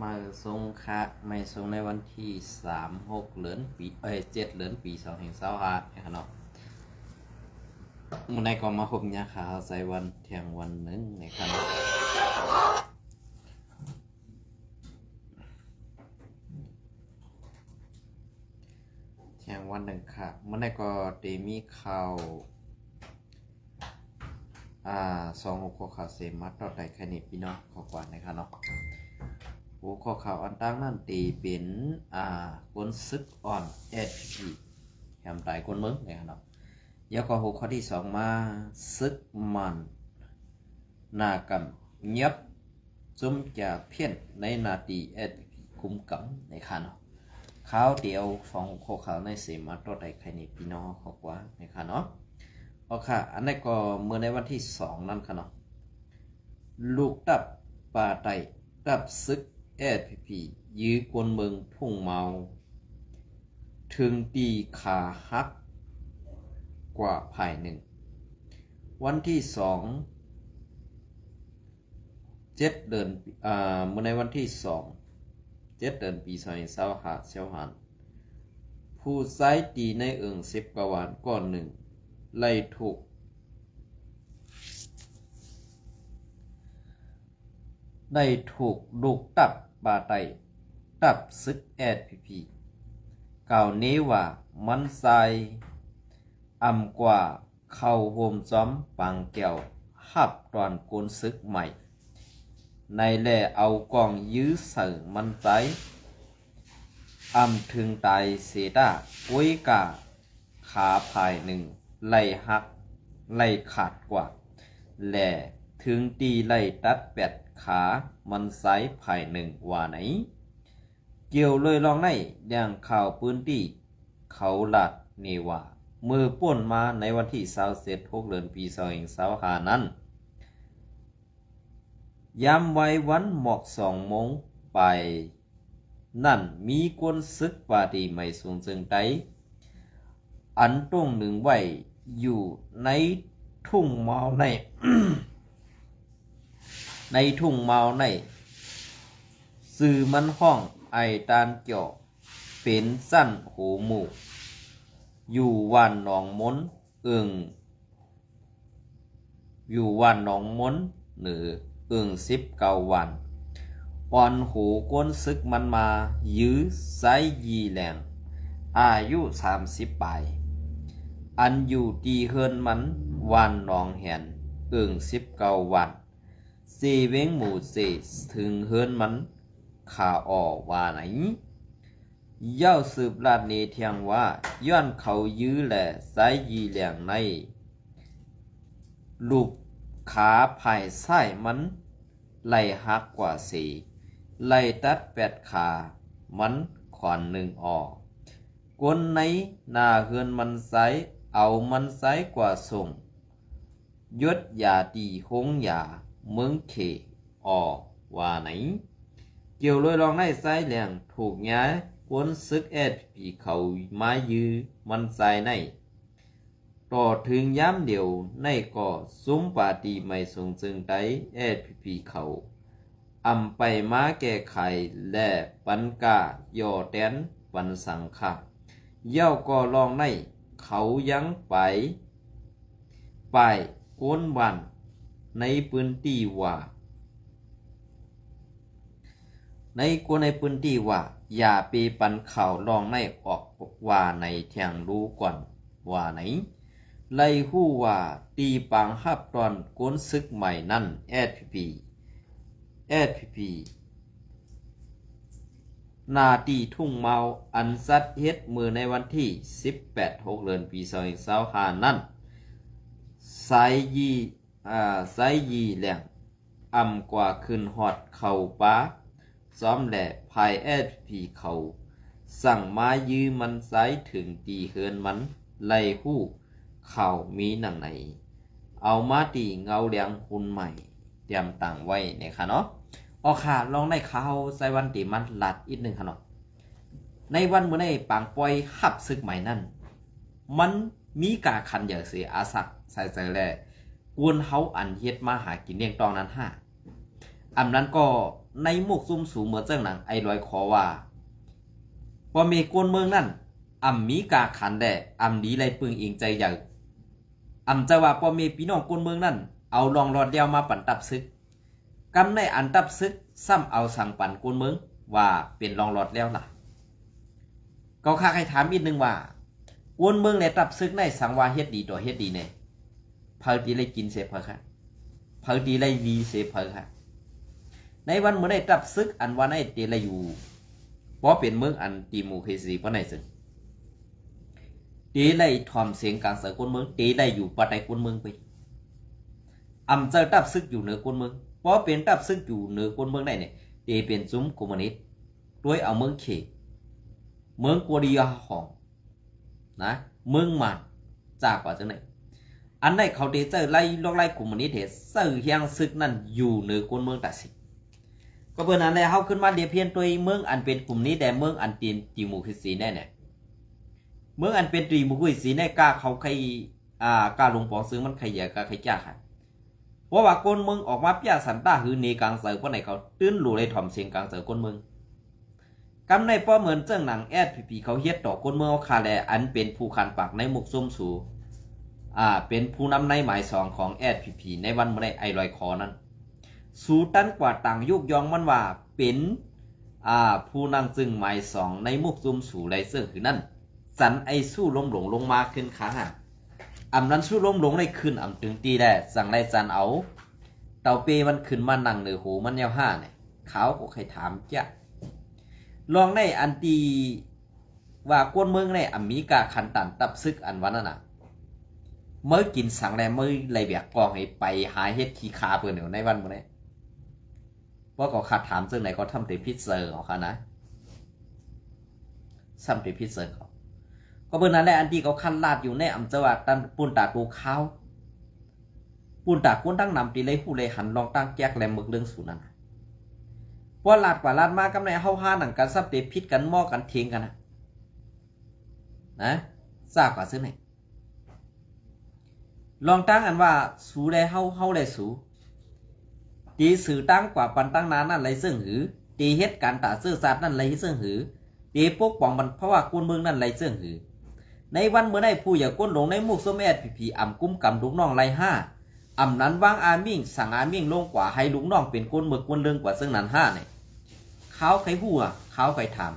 มาทรงคะไม่ทรงในวันที่6เหลือนปี7เหลือนปี2025นะครับเนาะในก็มาพบเนี่ยข่าวใส่วันเที่ยงวันหนึ่งนะครับเที่ยงวันหนึ่งค่ะเมื่อในก็ได้มีข่าว26ข้อข่าวเสมัดต่อใดแค่นี้พี่น้องขอกว่านะครับเนาะหัวข้อข่าวอันตั้งนั่นตีเป็นคนซึกอ่อนSPP แถมตายคนมึงนะครับเนาะแล้วก็หัวข้อที่2มาซึกมันนากันเงียบจุ่มจะเพี้ยนในนาทีSPP คุ้มกังในค่ะเนาะข่าวเดียว2ข้อข่าวในเสมัดต่อใดแค่นี้พี่น้องขอกว่านะครับเนาะค่ะอันนี้ก็เมื่อในวันที่2นั่นค่ะเนาะลูกตับป่าไตกับซึกSPP ยื้อกวนเมืองทุ่งเมาถึงตีขาหักกว่าภายหนึ่งวันที่7เดือนเมื่อในวันที่7เดือนปี2025เช้าหันผู้ใช้ตีใน10กว่าวันก่อนหนึ่งไล่ถูกลูกตับบาไตตับซึกSPP เก่านี้ว่ามันใส่กว่าเข้าโฮมซ้อมปังแก้วหับตอนกลซึกใหม่ในแล่เอากองยื้อเสือมันใจถึงตายเสดาก้วยกาขาภายหนึ่งไล่หักไล่ขาดกว่าแหล่ถึงตีไล่ตัด8ขามันไซภายหนึ่งว่าไหนเกี่ยวเลยลองในอย่างข่าวปืนที่เขาหลัดเนว่ามือป่นมาในวันที่27 เดือนปี2025นั้นย้ำไว้วันหมอก2 โมงไปนั่นมีคนซึกปาดีไม่สูงจึงไดอันตรงหนึ่งไว้อยู่ในทุ่งเมาใน ในทุ่งเมาในสื่อมันห้องไอตานเจาะเป็นสั้นหูหมูอยู่วันหนองมนอยู่วันหนองมนหรือ19 วันอ่อนหูก้นซึกมันมายื้อไซยีแหลงอายุ30 ปลายอันอยู่ตีเฮินมันวันหนองแหน19 วันเซเวงหมู่เสถึงเฮินมันขาออว่าไหนเย้าสืบลาดเนเทียงว่าย้อนเขายื้อแหละไซยีแหลงในลูกขาภายไส้มันไล่หักกว่าสีไล่ตัด8ขามันขวานหนึ่งออกกวนในหน้าเฮือนมันไซเอามันไซกว่าส่งยศยาตีหงยาเมืองเขออกว่าไหนเกี่ยวเลยลองได้ไซแหลงถูกย้ายกวนซึกSPPเขามายื้อมันไซในต่อถึงย้ำเดียวในก็ซุ้มปาตีไม่ทรงจึงได้SPPเขาไปมาแก้ไขและปันกาย่อแดนปันสังค่ะเย้าก็ลองในเขายังไปก้นวันในพื้นที่ว่าในพื้นที่ว่าอย่าไปปันข่าวลองในออกว่าในเทียงรู้ก่อนว่าไหนไล่หู้ว่าตีปังฮับตอนก้นซึกใหม่นั่นSPP นาตีทุ่งเมาอันซัดเฮ็ดมือในวันที่18 เดือนปี2025นั้นไซยีแหลงกว่าขึ้นฮอดเข้าป้าซ้อมแหล่ภายSPPเขาสั่งมายื้อมันไซถึงตีเฮินมันไล่หู้เขามีหนังไหนเอามาตีเงาเลียงหุ่นใหม่เตรียมต่างไว้นะคะเนาะค่ะลองได้ข่าวใส่วันตีมันลัดอีกหนึ่งค่ะเนาะในวันมื้อในปางปอยขับซึกใหม่นั่นมันมีกาคันอย่างเสียอาสักใส่ใจแลกวนเฮาอันเฮ็ดมาหากินเลี้ยงตองนั้น อำนั้นก็ในมุกซุ่มสูงเหมือนเจ้าหนังไอ้ลอยขอว่าพอมีกวนเมืองนั่นมีกาขันแดนี้ไรปึงอิงใจอย่างจะว่าพอมีพี่น้องกวนเมืองนั่นเอาลองรอดเดียวมาปั่นตับซึกกำในอันตับซึกซ้ำเอาสั่งปั่นกวนเมืองว่าเป็นลองรอดแล้วล่ะก็ข้าใครถามอีกนึงว่ากวนเมืองในตับซึกในสังวาเฮ็ดดีต่อเฮ็ดดีเนี่ยเพอดีเลยกินเสียเพอค่ะเพอดีเลยดีเสียเพอค่ะในวันเมื่อได้ตับซึกอันว่าในเตลอยู่เพราะเป็นเมืองอันตีมูเคซีเพราะในซึ่งเตลทอมเสียงกลางเสือกวนเมืองเตลอยู่ปะไตกวนเมืองไปเจอตับซึกอยู่เหนือกวนเมืองเพราะเป็นตับซึกอยู่เหนือกวนเมืองได้เนี่ยเตเป็นซุ้มคอมมิวนิสต์ด้วยเอาเมืองเขเมืองกัวดียาของนะเมืองมันจากกว่าจังไหนอันไหนเขาเตเจอไล่ลอกไล่คอมมิวนิสต์เถเสือเฮียงซึกนั่นอยู่เหนือกวนเมืองตัดสิก็เพื่อนนั้นแหละเขาขึ้นมาเดียเพียนตัวเมืองอันเป็นกลุ่มนี้แต่เมืองอันตีมูคือสีแน่เนี่ยเมืองอันเป็นตีมูคือสีแน่กล้าเขาใครกล้าลงปองซื้อมันใครอย่ากล้าใครจ้าค่ะเพราะว่าคนเมืองออกมาเปียสันตาหือเนกลางเสือเพราะไหนเขาตื้นหลู่เลยถ่อมเสียงกลางเสือคนเมืองกำในป้อเหมือนเจ้าหนังแอดพีเขาเฮ็ดต่อคนเมืองคาแลอันเป็นผู้ขันปากในมุกส้มสูเป็นผู้นำในหมายสองของแอดพีในวันเมื่อไรไอลอยคอนั้นสูตันกว่าต่างยุกยองมันว่าเป็นผู้นางจึงหมายสองในมุกซุ่มสู่ไรเสื่อคือนั่นสันไอสู้ล้มหลงลงมาขึ้นขาหักนั้นสู้ล้มหลงได้ขึ้นตึงตีได้สั่งไรจันเอาเต่าเปมันขึ้นมานั่งเหนือหูมันยาวห้าเนี่ยเขาก็ใครถามจ้ะลองในอันตีว่ากวนเมืองในอเมริกาคันตันตับซึกอันวันนั้นน่ะเมื่อกินสั่งแรเมื่อไรเบียกกองให้ไปหาเฮ็ดขี้ขาเพื่อนอยู่ในวันเมื่อไรเพราะเขาขาดถามซึ่งไหนเขาทำแต่พิเศษของเขานะซ้ำแต่พิเศษเขาก็เบอร์นั้นแหละอันที่เขาคันลาดอยู่ในจังหวัดตันปูนตาตูข้าวปูนตาก้นตั้งนำตีเลยหูเลยหันลองตั้งแจกแลมมึกเรื่องสูนั่นเพราะลาดกว่าลาดมากกำในเฮาห้าหนังกันซ้ำแต่พิษกันหม้อกันเทียงกันนะทราบกว่าซึ่งไหนลองตั้งอันว่าสูได้เฮาได้สูตีสื่อตั้งกว่าปันตั้งนานนั่นไรซึ่งหือตีเฮ็ดการตาซื่อสัตย์นั่นไรซึ่งหือตีปกป้องมันเพราะว่ากุนเมืองนั่นไรซึ่งหือในวันเมื่อได้ผู้อย่าก้นหลงในมุกส้มแอดผีกุ้มกำลูกน้องไรห้านั้นวางอามิ่งสั่งอามิ่งลงกว่าให้ลูกน้องเป็นก้นเมืองก้นเรื่องกว่าซึ่งนั้นห้าเนี่ยเขาใครหัวเขาใครถาม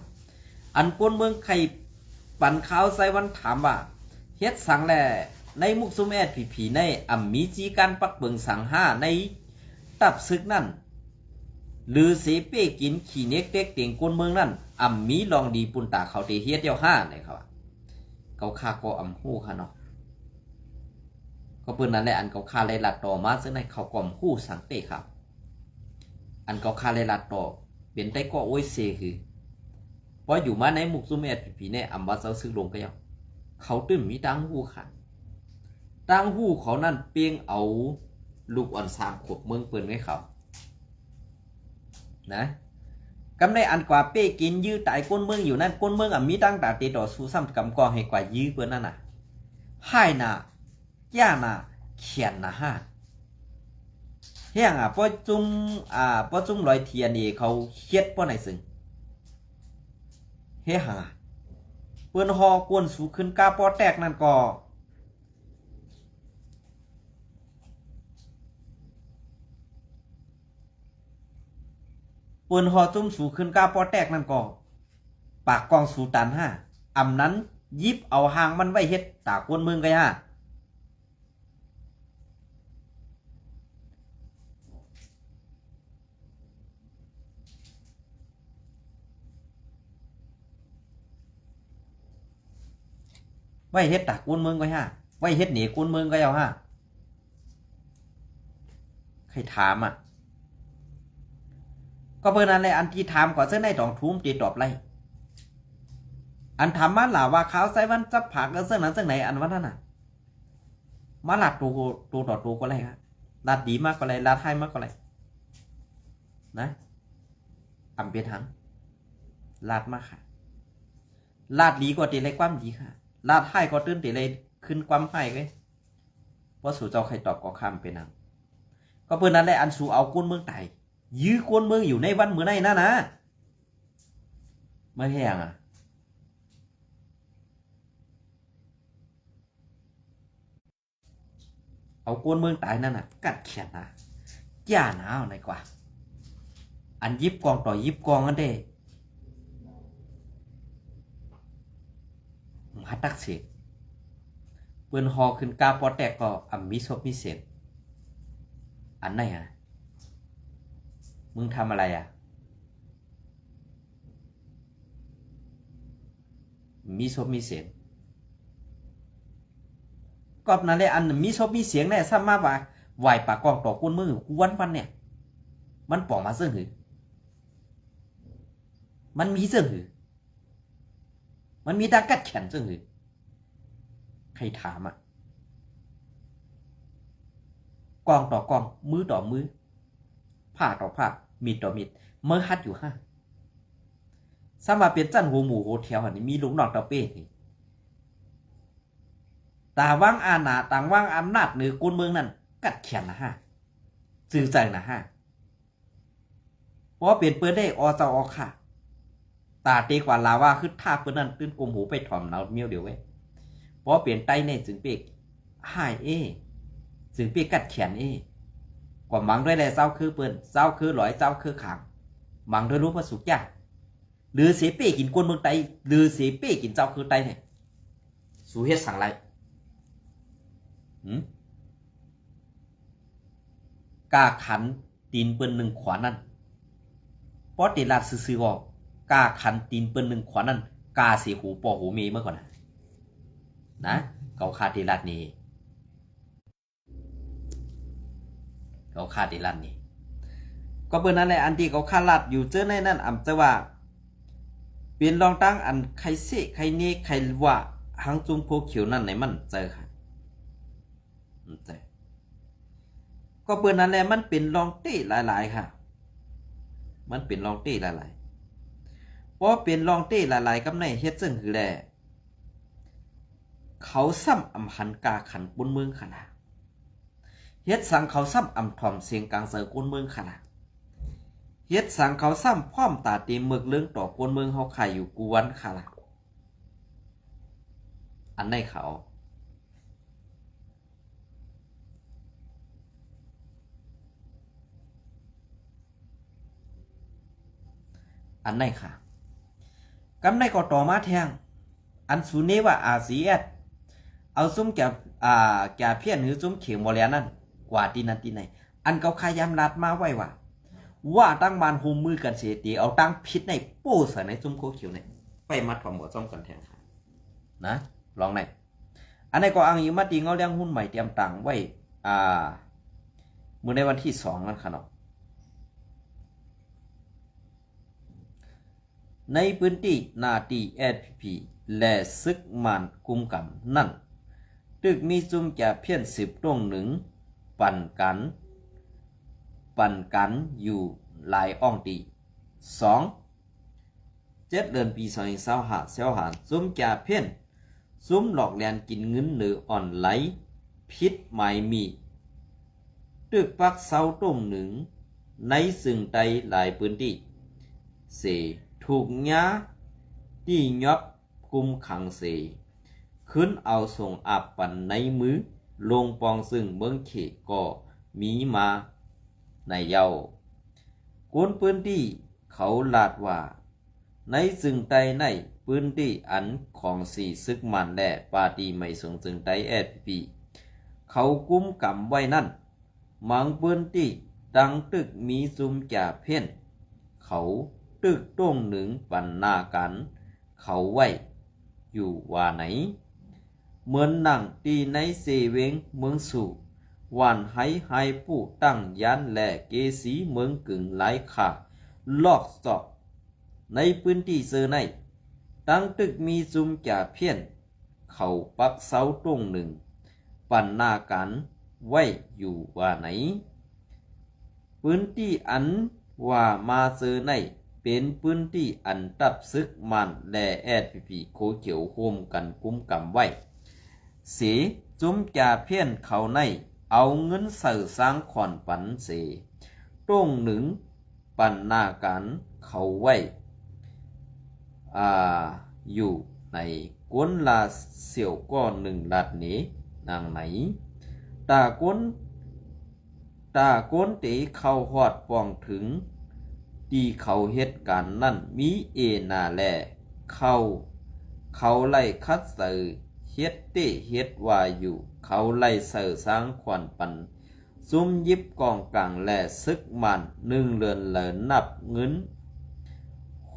อันก้นเมืองใครปั่นเขาใส่วันถามว่าเฮ็ดสั่งแหล่ในมุกส้มแอดผีในมีจีการปักเบิงสั่งห้าในตับซึกนั่นหรือเสเป้กินขี่เน็กเด็กเตียงก้นเมืองนั่นมีลองดีปุ่นตาเขาเตเฮียเดียวห้าเนี่ยเขาฆ่าก็หู้ค่ะเนาะก็เปิ้นนั่นแหละอันเขาฆ่าเลยลัดต่อมาซึ่งในเขากล่อมหู้สังเตะครับอันเขาฆ่าเลยลัดต่อเป็นได้ก็โอ้ยเซคือเพราะอยู่มาในมุกซุเมตผีเนี่ยว่าเซาซึกลงก็ยังเขาตื้มมีตังหู้ค่ะตังหู้เขานั่นเปียงเอาลูกอ่อน3 ขวบเมืองเปิ้นไว้เขานะกำในอันกว่าเป้กินยื้อตายก้นเมืองอยู่นั่นก้นเมืองมีตั้งแต่ตีต่อสู้ซ้ำกำกองให้กว่ายื้อเปิ้นนั่นน่ะให้น่ะย่าน่ะเขียนน่ะห้าเฮียงป้อจุ่มลอยเทียนนี่เขาเฮ็ดป้อไหนซึ่งเฮียงเปิ้นฮอกวนสู้ขึ้นกาป้อแตกนั่นก็ปืนหอจุ่มสูขึ้นก้าปอแตกนั่นก็ปากกองสูตันห้านั้นยิบเอาหางมันไว้เฮ็ดตากวนเมืองไงฮะไว้เฮ็ดตากวนเมืองไงฮะไว้เฮ็ดหนีกวนเมืองก็เอาฮะใครถามก็เพิ่นนั่นแหละอันที่ถามก่อนเส้นในตองทุ่มตีตอบไรอันถามมาหล่าว่าเขาใส่วันจับผักแล้วเส้นนั้นเส้นไหนอันวันนั้นน่ะมาหลัดตัวต่อตัวก็ไรครับลาดดีมากก็ไรลาดให้มากก็ไรนะเป็นหังลาดมากค่ะลาดดีกว่าตีไรความดีค่ะลาดให้ก็ตื้นตีไรขึ้นความให้เลยเพราะสู่เจ้าใครตอบก็คำเป็นหังก็เพิ่นนั่นแหละอันสู่เอากุ้นเมืองไต่ ยื้อกวนเมืองอยู่ในวันเมื่อไหร่นะไม่แห้งเอากวนเมืองตายนั่นน่ะกัดเขียนนะย่าหนาวไหนกว่าอันยิบกองต่อยิบกองกันเด้ฮัตตักเสกเปิ้นฮอขึ้นกาปอแตกก็อ่ำมีศพมีเศษอันไหนมึงทำอะไรมีศพมีเสียงกอบนั่นแหละอันมีศพมีเสียงแน่ซ้ำมาว่าไหวปากกองต่อกุนมือกูวันเนี่ยมันป่องมาซึ่งหือมันมีซึ่งหือมันมีตากัดแขนซึ่งหือใครถามกองต่อกองมือต่อมือผ้าต่อผ้ามีดต่อมีดเมื่อฮัดอยู่สมาเป็นจันหัวหมูโฮเทลนี่มีลุงนอกตะเป้นี่ตาว่างอาณาต่างว่างอำนาจเหนือกุนเมืองนั้นกัดแขนสื่อใจเพราะเปลี่ยนเปิ้นได้อเจ้าค่ะตาเตกว่าลาว่าคือท่าเปิ้นนั้นตื้นกลมหูไปถ่อมเนาเมียวเดียวเว้ยเพราะเปลี่ยนไตในจึงเปกหายจึงเปกกัดแขนกว่ามังด้วยแลเจ้าคือเปิ้นเจ้าคือหลอยเจ้าคือขางมังด้วยรู้ว่าสุกยากหรือเสียเป้กินกวนเมืองไตหรือเสียเป้กินเจ้าคือไตเนี่ยสู้เฮ็ดสั่งไรกาขันตีนเปิ้นหนึ่งขวานั่นปอติลาดซื่อๆว่ากาขันตีนเปิ้นหนึ่งขวานั่นกาเสียหูปอหูเมเมื่อก่อนนะเขาคาติลาดนี่เขาคาติลาดนี่ก็เปิ้นนั่นแหละอันที่เขาคาลาดอยู่เจอในนั้นอำจะว่าเปลี่ยนลองตั้งอันใครเสใครเนใครว่าหังจุงโพเขียวนั่นไหนมันเจอค่ะเจอก็เปิ้นนั่นแหละมันเป็นลองเต้หลายๆค่ะมันเป็นลองเต้หลายๆเพราะเป็นลองเต้หลายๆกับในเฮ็ดซึ่งคือแลเขาซ้ำอำหันกาขันปุ้นเมืองขนาดเฮ็ดสังเขาซ้ำอำถ่อมเสียงกลางเสือกุนเมืองขนาดเฮ็ดสังเขาซ้ำพร้อมตาตีมึกเรื่องต่อกวนเมืองเฮาไข่อยู่กวนค่ะล่ะอันในเขาอันในค่ะกำในก็ต่อมาแทงอันสูนี้ว่าอาซีเอสเอาซุ้มแก่เพี้ยนหรือซุ้มเขียงโมเลียนั่นกว่าที่นั่นที่ไหนอันเขาขยำรัดมาไว้ว่าตั้งบานโฮมมือกันเสียตีเอาตั้งพิษในโป้ใส่ในซุ้มโคเขียวเนี่ยไปมาถ่อมหัวจ้องกันแทงค่ะนะลองไหนอันนี้ก็อังยิมาตีเงาเลี้ยงหุ้นใหม่เตรียมตังไว้มือในวันที่2นั่นค่ะเนาะในพื้นที่นาตีSPP และซึกมันกุมกำนั่นตึกมีซุ้มแก่เพี้ยน10ตรงหนึ่งปั่นกันอยู่หลายอ่องตี2 7 เดือนปี2025เซลหานซุ้มแก่เพี้ยนซุ้มหลอกแลนกินเงินหรืออ่อนไหลพิษหมายมีตึกปักเสาตรงหนึ่งในซึ่งใดหลายพื้นที่เสถูกย้าที่ยอบกุมขังเสขึ้นเอาส่งอับปันในมือลงปองซึ่งเมืองเขก็มีมาในเยาคนพื้นที่เขาลาดว่าในซึ่งใดในพื้นที่อันของสี่ซึกมันและปาตีไม่ส่งซึ่งใดSPPเขากุมกำไว้นั่นมังพื้นที่ดังตึกมีซุมจ่าเพ่นเขาตึกต้งหนึ่งปันนากันเขาไว้อยู่ว่าไหนเหมือนนั่งตีในเซเวงเมืองสู่วันให้ผู้ตั้งยันและเกสีเมืองกึ่งหลายขาลอกสอบในพื้นที่เซอร์ในตั้งตึกมีซุมจ่าเพี้ยนเขาปักเสาตรงหนึ่งปันนากันไว้อยู่ว่าไหนพื้นที่อันว่ามาเซอร์ในเป็นพื้นที่อันตับซึกมันและSPPโคเขียวโฮมกันกุมกำไว้เสจุ้มจ่าเพี้ยนเขาในเอาเงินเสื่อสร้างขอนปันเสตรงหนึ่ง ปันหน้ากันเขาไว้อยู่ในก้นลาเสี่ยวก้อนหนึ่งลาดนี้นางไหนตาก้นตีเข้าหอดป้องถึงตีเขาเหตุการณ์นั่นมีเอนาแลเขาไล่คัดเสือเฮ็ดเตเฮ็ดว่าอยู่เขาไล่เสือสร้างขวัญปันซุ่มยิบกองกลางแลซึกมันหนึ่งเลือนเหลินนับเงินโห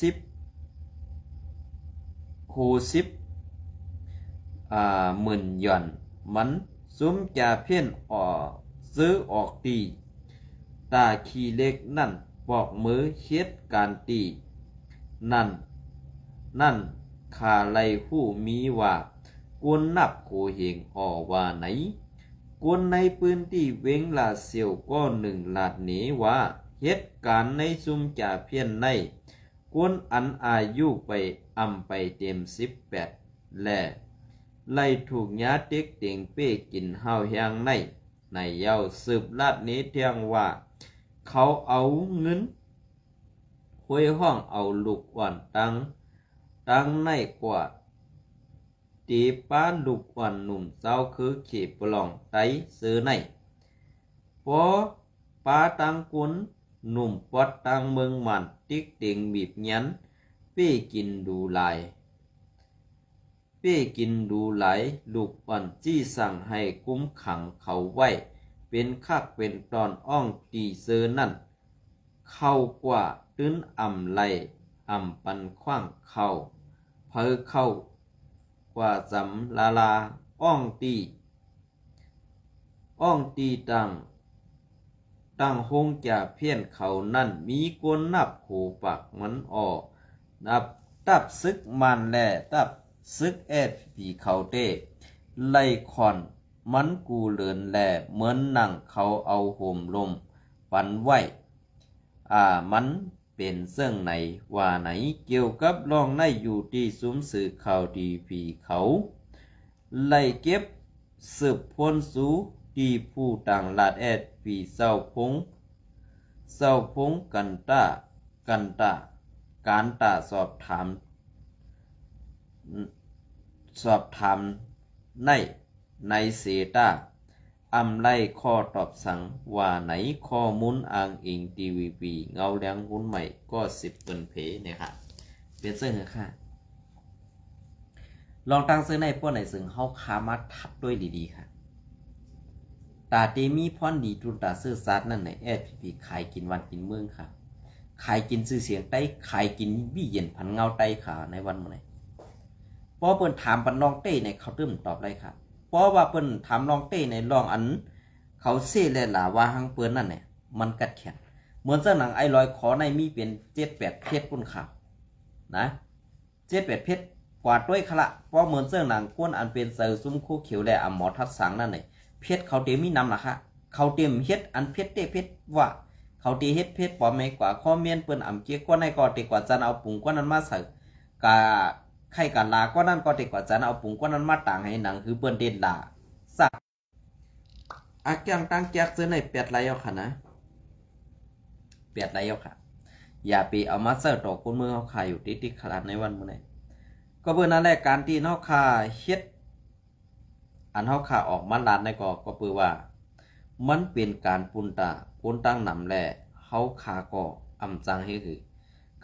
สิบหมื่นหย่อนมันซุ่มจ่าเพี้ยนซื้อออกตีตาขี้เล็กนั่นบอกมือเฮ็ดการตีนั่นขาไลผู้มีว่ากวนนับโคเหงว่าไหนกวนในปืนที่เว้งลาเสียวก็หนึ่งลาดหนีว่าเหตุการณ์ในซุ่มจ่าเพี้ยนในกวนอันอายุไปไปเต็ม18และไล่ถูกยาเต็กเต็งเป้กินห้าวแหงในเย้าสืบลาดนี้เทียงว่าเขาเอาเงินห้วยห้องเอาลูกอ่อนตั้งในกว่าตีป้าลูกอ่อนหนุ่มเจ้าคือเขีปลองไตซื้อในพอป้าตั้งกุนหนุ่มปอดตั้งเมืองมันติ๊กเต็งบีบยันเป้กินดูลายลูกอ่อนจี้สั่งให้กุ้มขังเขาไว้เป็นคักเป็นตอนอ่องตีเซอนั่นเข้ากว่าตื้นไลปันขว้างเข้าเพอเข้ากว่าจำลาอ่องตีตั้งหงจะเพี้ยนเขานั่นมีกวนนับหูปักมันนับตับซึกมันแลตับซึกปีเขาเต้ไล่คอนมันกูเลินแลเหมือนนั่งเขาเอาห่มลมปันไว้มันเป็นเสื่องไหนว่าไหนเกี่ยวกับรองในอยู่ที่ซุ้มสื่อข่าวดีผีเขาไล่เก็บสืบพ้นสู่ที่ผู้ต่างลาดปีเศร้าพงกันตาการตาสอบถามในเสตาไล่ข้อตอบสั่งว่าไหนข้อมูลอ้างอิงทีวีปีเงาแรงหุ้นใหม่ก็10เปินเพเนี่ยค่ะเป็นเสื้อเหรอค่ะลองตั้งเสื้อในพวกไหนซึ่งเฮาคามาทับด้วยดีๆค่ะตาเตมีพรดีทุนตาซื้อซัดนั่นในพีขายกินวันกินเมืองค่ะขายกินซื้อเสียงไต้ขายกินบี้เย็นพันเงาไต้ค่ะในวันเมื่อไหร่พอเปิ้นถามปันลองเต้ในเขาตื้มตอบไรค่ะเพราะว่าเปิ้นถามลองเต้ในลองอันเขาเซ่เลยล่ะว่าหังเปิ้นนั่นเนี่ยมันกัดแขนเหมือนเสื้อหนังไอ้ลอยขอในมีเป็น7-8เพชรปุ่นขาวนะ7-8เพชรกว่าด้วยขละเพราะเหมือนเสื้อหนังก้นอันเป็นเสือซุ้มคู่เขียวและหมอทัดสังนั่นเนี่ยเพชรเขาเตมีนำล่ะค่ะเขาเตมเฮ็ดอันเพชรเตเพชรว่าเขาเตเฮ็ดเพชรปอมไม่กว่าข้อเมียนเปิ้นเกียกว่าในก็เตกว่าจันเอาปุงกว่านั้นมาใส่กะไข่กันลาก็นั่นก็เด็กกว่าจันเอาปุงก็นั้นมาต่างให้หนังคือเปิ้นเด่นลาสักอาแกงตั้งแจกซื้อใน8ไรเอาค่ะนะ8ไรเอาค่ะอย่าไปเอามาเสิร์ฟต่อคนเมืองเฮาขายอยู่ติ๊กๆขนาดในวันมื้อนี้ก็เบิ่นนั่นแหละการที่เฮาค่าเฮ็ดอันเฮาค่าออกมาลาดในก็เปื้อว่ามันเป็นการปุนตาปุนตั้งนำแลเฮาค่าก็จังให้คือ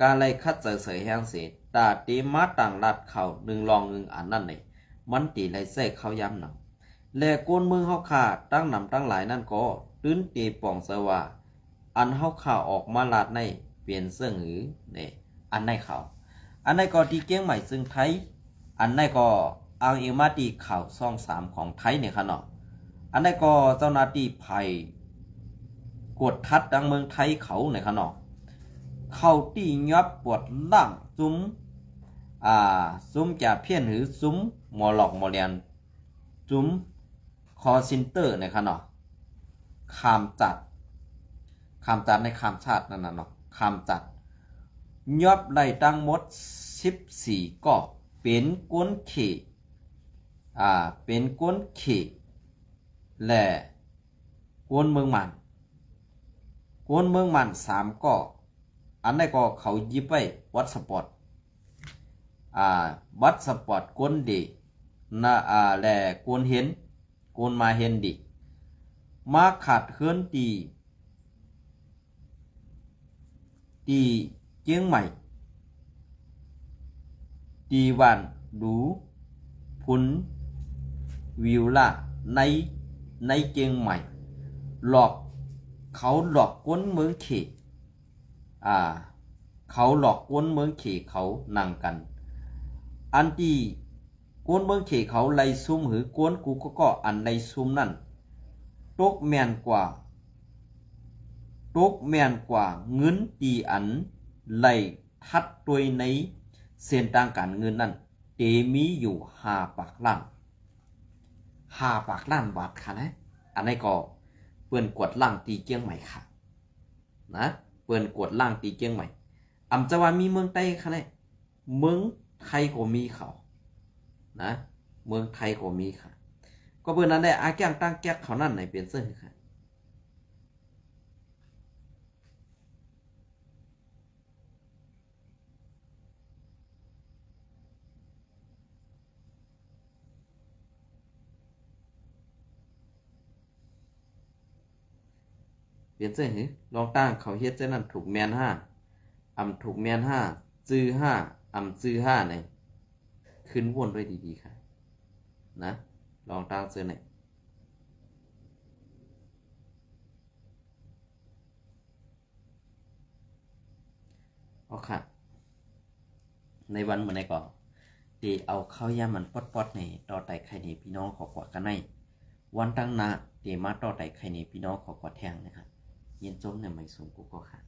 การไล่คัดเสยแห้งเสร็จตาตีมาต่างลัดเข่า1ลอง1อันนั่นนี่มันตีไล่ใส่เข้าย้ำหนังและโกนมือเฮาขาตั้งนำตั้งหลายนั่นก็ตื้นตีป่องสว่าอันเฮาขาออกมาลาดในเปลี่ยนเสื้อหือนี่อันในเขาอันในก็ที่เกี้ยงใหม่ซึ่งไทยอันในก็อ้างอิงมาตีข่าวช่อง3ของไทยเนี่ยค่ะเนาะอันในก็เจ้าหน้าที่ภัยกดทัดดังเมืองไทยเขาเนี่ยค่ะเนาะเข้าตียับปวดล่างซุ้มจ่าเพี้ยนหรือซุ้มหมอหลอกหมอเลียนซุ้มคอซินเตอร์เนี่ยค่ะเนาะคามจัดในคามชาตินั่นน่ะเนาะคามจัดยอบไล่ตั้งหมด14ก็เป็นก้นเขและก้นเมืองมัน กวนเมืองมัน3ก่ออันใดก็เขายิบไว้วัดสปอร์ตวัดสปอร์ตกวนดีนะแลกวนเห็นกวนมาเห็นดีมาขาดเฮือนตีเจียงใหม่ตีวันดูพุนวิวล่าในเจียงใหม่หลอกเขาหลอกกวนเมืองเขเขาหลอกกวนเมืองเขเขานั่งกันอันที่กวนเมืองเขเขาไล่ซุ่มหือกวนกูก็อันไล่ซุ่มนั่นตกแม่นกว่าเงินตีอันไล่ทัดตัวในเส้นทางการเงินนั่นเตมีอยู่5 ปากล้านบาทค่ะนะอันนี้ก็เปิ้นกวดล่างตีเจียงใหม่ค่ะนะเปิ้นกวดล่างตีเจียงใหม่อำจะว่ามีเมืองใต้ค่ะนะเมืองไทยก็มีเขานะเมืองไทยก็มีค่ะก็เปิ้นนั้นได้อาแก้งตั้งแก๊กเขานั่นไหนเป็นเสื้อค่ะเปลี่ยนเส้นหือลองตั้งเขาเฮ็ดเส้นนั้นถูกแมน5อำถูกแมน5จื้อ5อำจื้อ5เนี่ยขึ้นวนด้วยดีๆค่ะนะลองตั้งเส้นไหนเอาค่ะในวันเมื่อไหร่ก็ตีเอาเข้าย่ามันปอดๆในต่อไต่ไข่ในพี่น้องขอกว่ากันในวันตั้งนาตีมาต่อไต่ไข่ในพี่น้องขอกว่าแทงนะครับเย็นจมเนี่ยไม่สูงกูก็ค่ะ